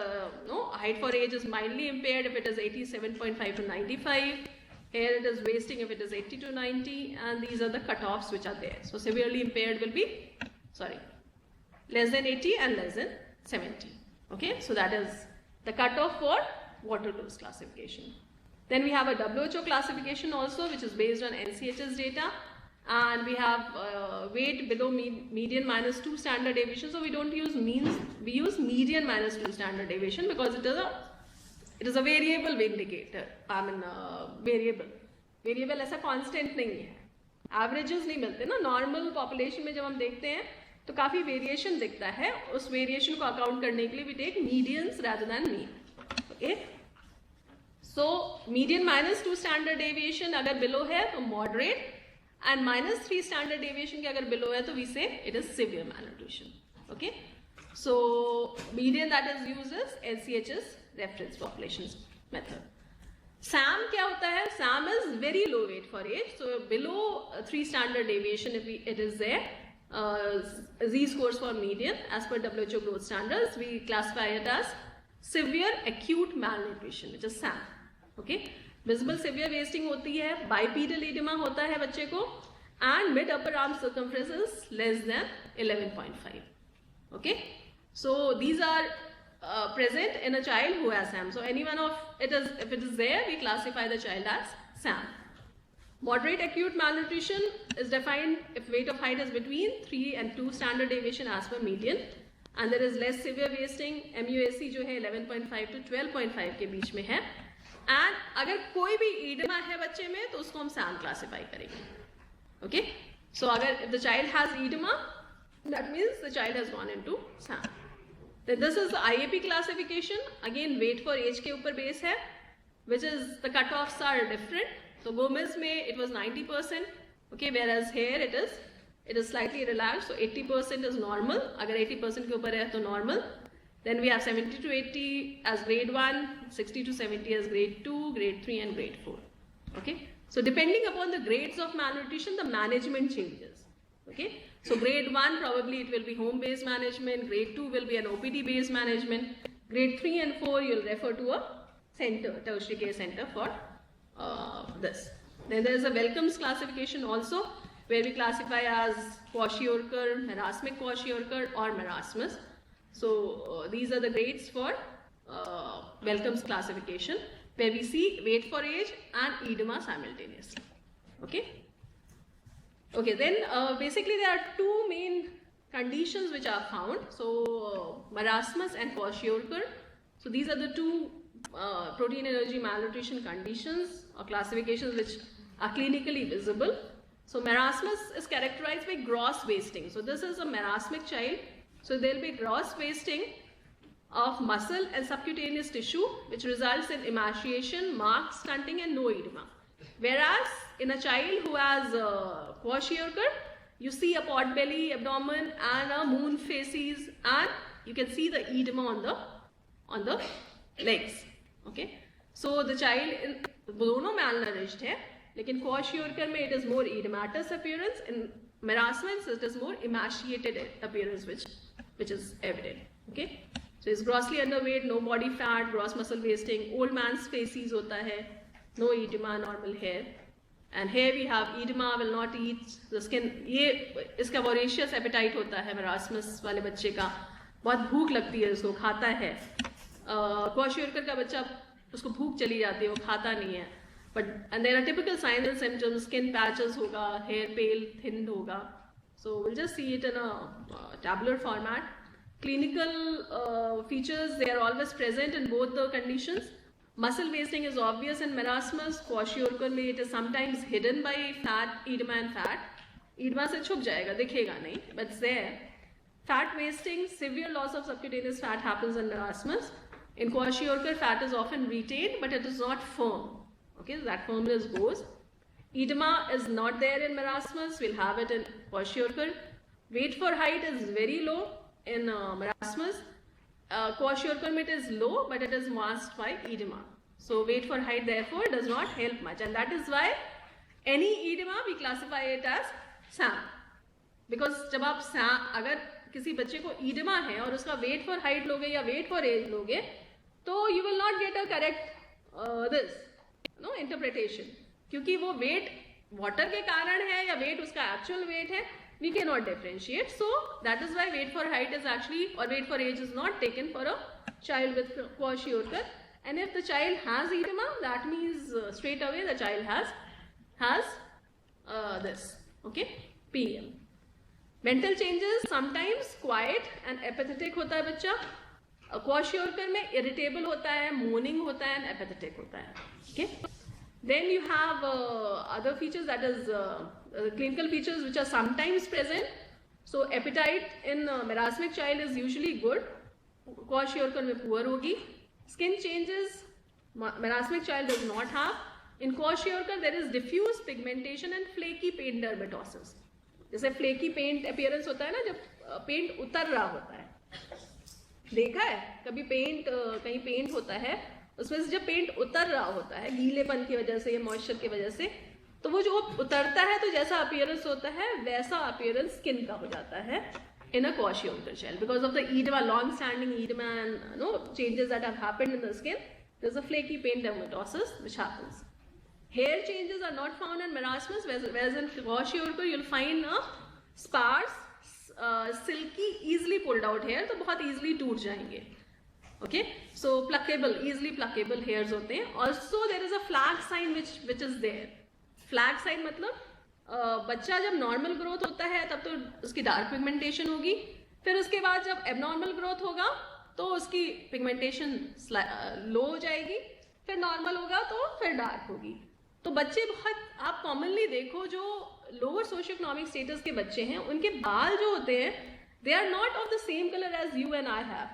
height for age is mildly impaired if it is 87.5 to 95. Here it is wasting if it is 80 to 90, and these are the cutoffs which are there. So severely impaired will be, less than 80 and less than 70. Okay, so that is the cutoff for Waterloo's classification. Then we have a WHO classification also, which is based on NCHS data, and we have weight below median minus 2 standard deviation. So we don't use means, we use median minus 2 standard deviation because it is a variable indicator. I mean variable ऐसा constant नहीं है. Averages नहीं मिलते ना. Normal population में जब हम देखते हैं तो काफी वेरिएशन दिखता है. उस वेरिएशन को अकाउंट करने के लिए we take medians rather than mean. Okay, so median minus 2 standard deviation अगर बिलो है तो moderate, and minus 3 standard deviation के अगर बिलो है तो we say it is severe malnutrition. Okay, so median that is used is NCHS reference population method. SAM क्या होता है? SAM is very low weight for age. So below 3 standard deviation if it is there, Z scores for median as per WHO growth standards, we classify it as severe acute malnutrition, which is SAM. Okay, visible severe wasting होती है, bipedal edema होता है बच्चे को, and mid upper arm circumference is less than 11.5. Okay, so these are present in a child who has SAM. So any one of it is, if it is there, we classify the child as SAM. Moderate acute malnutrition is defined if weight of height is between 3 and 2 standard deviation as per median, and there is less severe wasting. MUAC जो है 11.5 to 12.5 के बीच में है, and अगर कोई भी edema है बच्चे में तो उसको हम SAM classify करेंगे. Okay, so अगर if the child has edema, that means the child has gone into SAM. Then this is the IAP classification. Again weight for age के ऊपर base है, which is the cutoffs are different. So Gomez में it was 90%, okay, whereas here it is slightly relaxed. So 80% is normal. अगर 80% के ऊपर है तो normal. Then we have 70 to 80 as grade 1, 60 to 70 as grade 2, grade 3 and grade 4. Okay, so depending upon the grades of malnutrition, the management changes. Okay, so grade 1 probably it will be home based management, grade 2 will be an OPD based management, grade 3 and 4 you'll refer to a center, tertiary care center for this. Then there is a Wellcome's classification also, where we classify as kwashiorkor, marasmic kwashiorkor or marasmus. So these are the grades for Wellcome's classification, where we see weight for age and edema simultaneously. Okay, then basically there are two main conditions which are found. So marasmus and kwashiorkor. So these are the two protein energy malnutrition conditions or classifications which are clinically visible. So marasmus is characterized by gross wasting. So this is a marasmic child. So there will be gross wasting of muscle and subcutaneous tissue, which results in emaciation, marked stunting and no edema. Whereas in a child who has kwashiorkor, you see a pot belly, abdomen and a moon facies, and you can see the edema on the legs. Okay, so the child दोनों malnourished है, लेकिन kwashiorkor में it is more edematous appearance, in marasmus it is more emaciated appearance which which is evident. Okay, so it's grossly underweight, no body fat, gross muscle wasting, old man's faces hota hai, no edema, normal hair. And here we have edema, will not eat the skin. ये इसका voracious appetite होता है Marasmus वाले बच्चे का, बहुत भूख लगती है उसको, खाता है. क्वाशियोरकर का बच्चा उसको भूख चली जाती है, वो खाता नहीं है. And there are typical signs and symptoms, skin patches होगा, hair pale, thinned होगा. So we'll just see it in a tabular format. Clinical features, they are always present in both the conditions. Muscle wasting is obvious in marasmus. Kwashiorkor में it is sometimes hidden by fat, edema and fat. Edema से छुप जाएगा, दिखेगा नहीं, but it's there. Fat wasting, severe loss of subcutaneous fat happens in marasmus. In Kwashiorkor, fat is often retained, but it is not firm. Okay, so that firmness goes. Edema is not there in marasmus. We'll have it in Kwashiorkor. Weight for height is very low in marasmus. Kwashiorkor it is low, but it is masked by edema. So weight for height therefore does not help much, and that is why any edema we classify it as SAM. Because जब आप अगर किसी बच्चे को edema है और उसका weight for height लोगे या weight for age लोगे, तो you will not get a correct interpretation. क्योंकि वो weight water के कारण है या weight उसका actual weight है, we cannot differentiate. So that is why weight for height is actually, or weight for age is not taken for a child with Kwashiorkor. And if the child has edema, that means straight away the child has this, okay, PM. Mental changes, sometimes quiet and apathetic होता है बच्चा. Kwashiorkor में irritable होता है, moaning होता है, and apathetic होता है. Okay. Then you have other features, that is clinical features which are sometimes present. So appetite in marasmic child is usually good. Kwashiorkor में poor होगी. Skin changes, marasmic child does not have. In Kwashiorkor there is diffuse pigmentation and flaky paint dermatosis. जैसे flaky paint appearance होता है ना, जब paint उतर रहा होता है. देखा है कभी paint कहीं paint होता है, उसमें से जब पेंट उतर रहा होता है गीलेपन की वजह से या मॉइस्चर की वजह से, तो वो जो उतरता है तो जैसा अपीयरेंस होता है वैसा अपीयरेंस स्किन का हो जाता है in a Kwashiorkor child. Because of the edema, long standing edema and changes that have happened in the skin, there's a flaky paint dermatosis which happens. Hair changes are not found in marasmus, whereas in Kwashiorkor you'll find a sparse, silky, easily pulled out hair, तो बहुत easily टूट जाएंगे. Okay, so pluckable, easily pluckable hairs होते हैं. Also there is a flag sign which is there. Flag sign मतलब बच्चा जब normal growth होता है तब तो उसकी dark pigmentation होगी. फिर उसके बाद जब abnormal growth होगा तो उसकी pigmentation low हो जाएगी. फिर normal होगा तो फिर dark होगी. तो बच्चे बहुत आप commonly देखो जो lower socioeconomic status के बच्चे हैं उनके बाल जो होते हैं they are not of the same color as you and I have.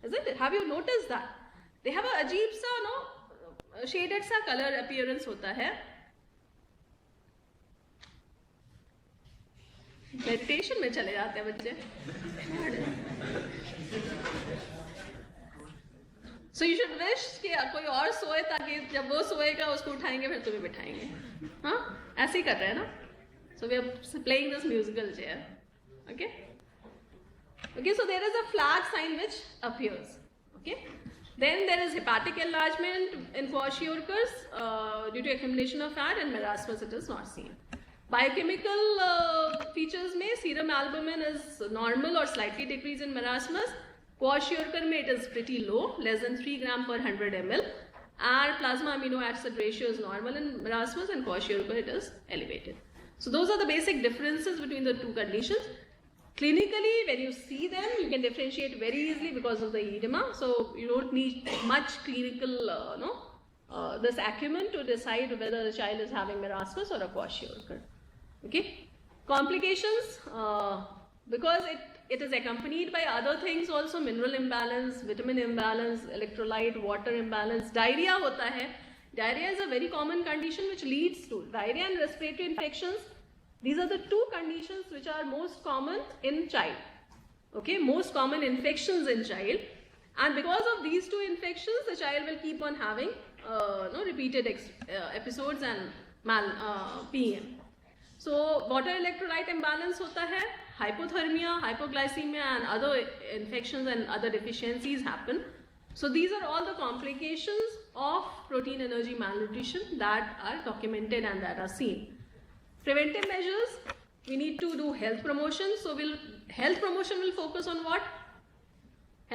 Isn't it? Have you noticed that? They have a अजीब सा shaded सा color appearance होता है. Meditation में चले जाते हैं बच्चे. So you should wish कि कोई और सोए ताकि जब वो सोएगा उसको उठाएंगे फिर तुम्हें बिठाएंगे. हाँ, ऐसे ही कर रहे हैं ना? So we are playing this musical chair. Okay? Okay, so there is a flag sign which appears. Okay, then there is hepatic enlargement in Kwashiorkors due to accumulation of fat, and marasmus it is not seen. Biochemical features में serum albumin is normal or slightly decreased in marasmus. Kwashiorkor में it is pretty low, less than 3 gram per 100 ml. And plasma amino acid ratio is normal in marasmus, and Kwashiorkor it is elevated. So those are the basic differences between the two conditions. Clinically, when you see them, you can differentiate very easily because of the edema. So you don't need much clinical, this acumen to decide whether the child is having marasmus or a Kwashiorkor. Okay. Complications, because it is accompanied by other things also, mineral imbalance, vitamin imbalance, electrolyte, water imbalance, diarrhea hota hai. Diarrhea is a very common condition which leads to diarrhea and respiratory infections. These are the two conditions which are most common in child. Okay, most common infections in child, and because of these two infections, the child will keep on having repeated episodes and PM. So water electrolyte imbalance होता है, hypothermia, hypoglycemia and other infections and other deficiencies happen. So these are all the complications of protein energy malnutrition that are documented and that are seen. Preventive measures, we need to do health promotion. So health promotion will focus on what?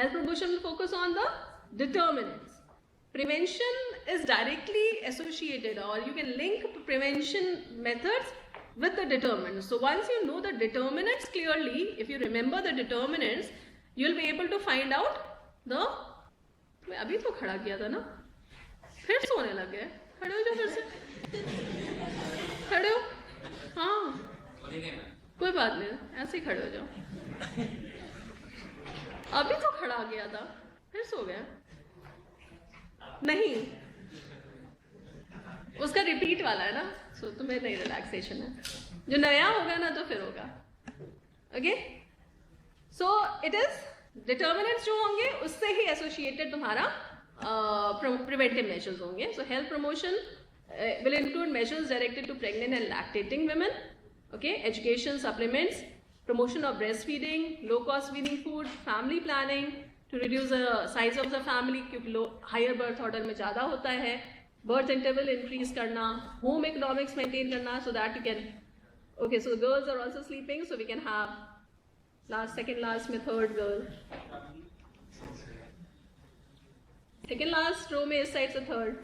Health promotion will focus on the determinants. Prevention is directly associated, or you can link prevention methods with the determinants. So once you know the determinants clearly, if you remember the determinants, you'll be able to find out the... मैं अभी तो खड़ा किया था ना, फिर सोने लग गए. खड़े हो जाओ फिर से. खड़े हो? हाँ, कोई बात नहीं, ऐसे ही खड़े हो जाओ. अभी तो खड़ा गया था, फिर सो गया. नहीं, उसका रिपीट वाला है ना, सो तुम्हें नहीं रिलैक्सेशन है. जो नया होगा ना तो फिर होगा. Okay, so it is determinants जो होंगे उससे ही एसोसिएटेड तुम्हारा प्रिवेंटिव मेजर्स होंगे. सो health promotion will include measures directed to pregnant and lactating women. Okay, education, supplements, promotion of breastfeeding, low cost weaning food, family planning to reduce the size of the family क्योंकि higher birth order में ज़्यादा होता है. Birth interval increase करना, home economics maintain करना so that you can. Okay, so the girls are also sleeping, so we can have second last में third girl. Second last row में इस side से third.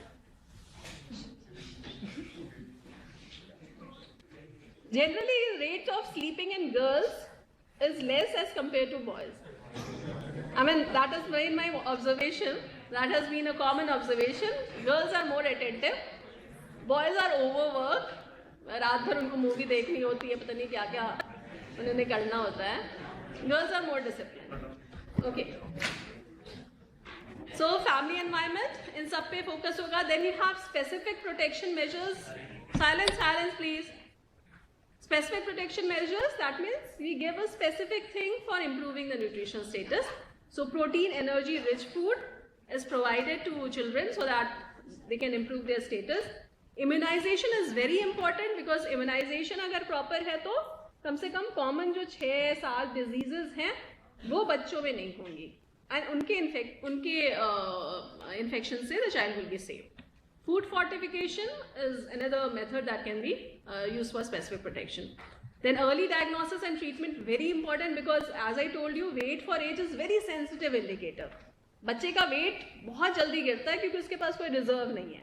Generally, rate of sleeping in girls is less as compared to boys. I mean, that has been my observation. That has been a common observation. Girls are more attentive. Boys are overworked. रात भर उनको movie देखनी होती है, पता नहीं क्या क्या उन्हें करना होता है. Girls are more disciplined. Okay. So family environment in सब पे focus होगा. Then we have specific protection measures. Silence, please. Specific protection measures, that means we give a specific thing for improving the nutrition status. So protein energy rich food is provided to children so that they can improve their status. Immunization is very important because immunization अगर proper है तो कम से कम common जो 6-7 diseases हैं वो बच्चों में नहीं होंगी. And उनके infection से the child will be safe. Food fortification is another method that can be used for specific protection. Then early diagnosis and treatment very important because as I told you, weight for age is very sensitive indicator. बच्चे का weight बहुत जल्दी गिरता है क्योंकि उसके पास कोई reserve नहीं है.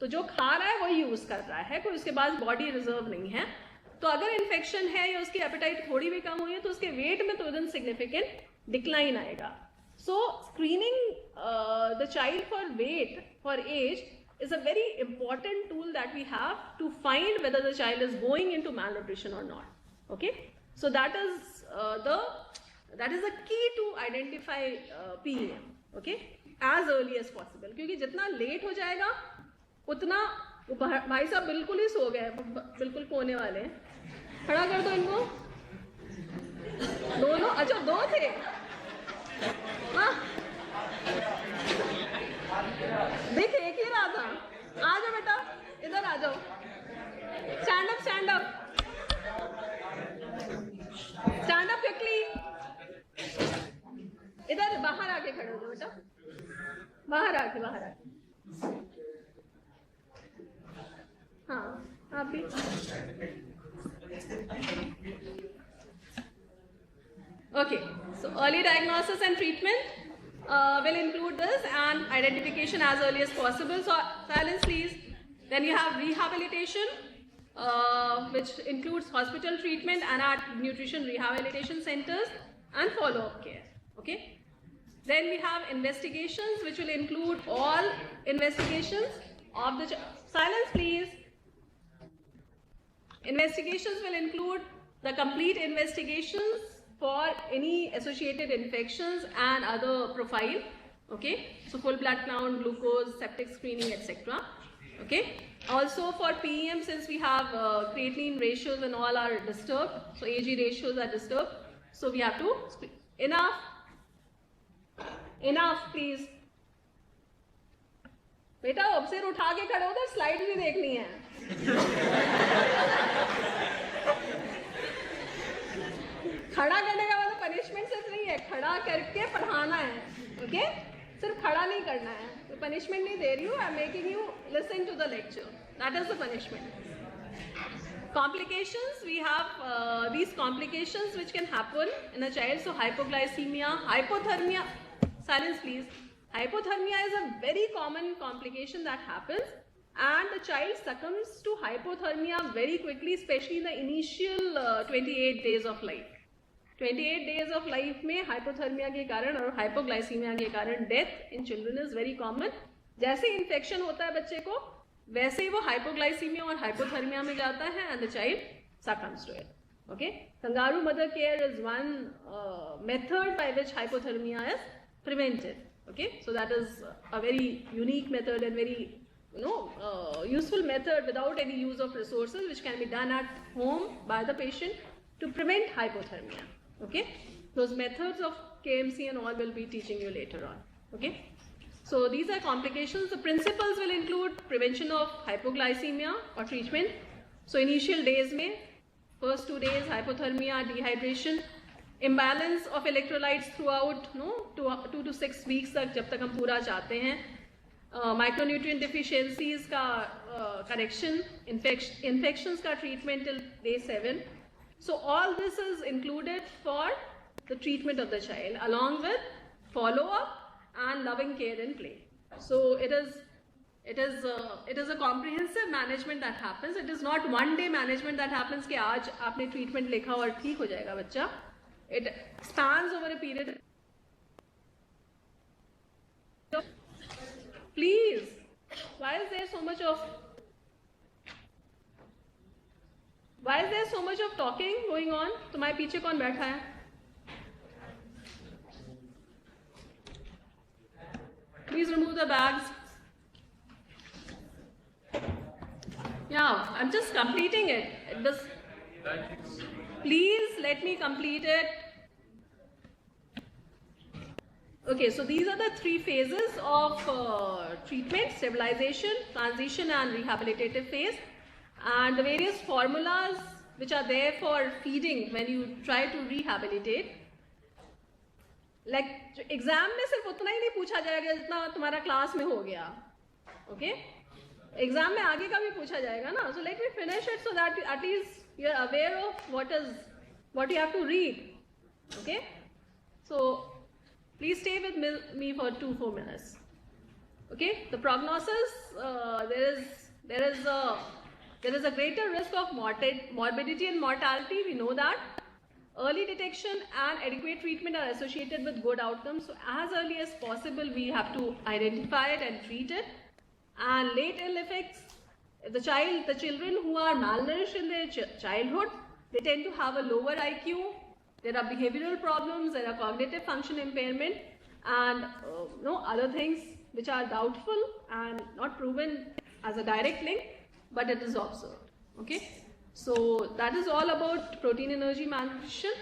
तो जो खा रहा है वही यूज कर रहा है, कोई उसके पास बॉडी रिजर्व नहीं है. तो अगर इन्फेक्शन है या उसकी एपेटाइट थोड़ी भी कम हुई है तो उसके वेट में तुरंत सिग्निफिकेंट डिक्लाइन आएगा. So screening the child for weight for age is a very important tool that we have to find whether the child is going into malnutrition or not. Okay, so that is the key to identify PEM. Okay, as early as possible. क्योंकि जितना late हो जाएगा उतना भाई साहब बिल्कुल ही सो गए, बिल्कुल कोने वाले. खड़ा कर दो इनको. दोनों, अच्छा 2 थे. हाँ देख एक ही रहा था. आ जाओ बेटा, इधर आ जाओ. Stand up, stand up, stand up quickly. इधर बाहर आके खड़े हो जाओ बेटा, बाहर आके. हाँ आप भी. Okay, so early diagnosis and treatment will include this and identification as early as possible. So silence please. Then you have rehabilitation which includes hospital treatment and at nutrition rehabilitation centers and follow-up care. Okay. Then we have investigations which will include all investigations of the silence please. Investigations will include the complete investigations for any associated infections and other profile. Okay, so full blood count, glucose, septic screening, etc. Okay, also for PEM, since we have creatinine ratios and all are disturbed, so AG ratios are disturbed, so we have to enough please. बेटा अब सिर उठा के खड़े हो तो slide भी देखनी है. खड़ा करने का मतलब पनिशमेंट सिर्फ नहीं है, खड़ा करके पढ़ाना है. ओके, सिर्फ खड़ा नहीं करना है. तो पनिशमेंट नहीं दे रही हूँ, I am making you listen to the lecture. That is the punishment. Complications, we have these complications which can happen in a child. So hypoglycemia, hypothermia, silence please. Hypothermia is a very common complication that happens, and the child succumbs to hypothermia very quickly, especially in the initial 28 days of life. 28 days of life में hypothermia के कारण और hypoglycemia के कारण death in children is very common. जैसे infection होता है बच्चे को, वैसे ही वो हाइपोग्लाइसीमिया और हाइपोथर्मिया में जाता है and the child succumbs to it. Okay, kangaroo mother care is one method by which hypothermia is prevented. Okay, so that is a very unique method and very useful method without any use of resources, which can be done at home by the patient to prevent hypothermia. Okay, those methods of KMC and all will be teaching you later on. Okay. So these are complications. The principles will include prevention of hypoglycemia or treatment. So initial days में, first 2 days hypothermia, dehydration, imbalance of electrolytes throughout 2 to 6 weeks तक, जब तक हम पूरा चाहते हैं. Micronutrient deficiencies का correction, infections का treatment till day 7. So all this is included for the treatment of the child, along with follow-up and loving care and play. So it is a comprehensive management that happens. It is not one day management that happens कि आज आपने treatment लिखा और ठीक हो जाएगा बच्चा. It spans over a period. Please, why is there so much of talking going on? तुम्हारे पीछे कौन बैठा है? Please remove the bags. Yeah, I'm just completing it. Please let me complete it. Okay, so these are the 3 phases of treatment: stabilization, transition and rehabilitative phase. And the various formulas which are there for feeding when you try to rehabilitate. Like exam में सिर्फ उतना ही नहीं पूछा जाएगा जितना तुम्हारा class में हो गया. ओके, एग्जाम में आगे का भी पूछा जाएगा ना. So let me finish it so that at least you are aware of what you have to read. Okay, so please stay with me for 2-4 minutes. Okay, the prognosis, there is a greater risk of morbidity and mortality. We know that. Early detection and adequate treatment are associated with good outcomes. So as early as possible, we have to identify it and treat it. And late ill effects, the children who are malnourished in their childhood, they tend to have a lower IQ. There are behavioral problems, there are cognitive function impairment, and other things which are doubtful and not proven as a direct link, but it is observed. Okay. So that is all about protein energy malnutrition.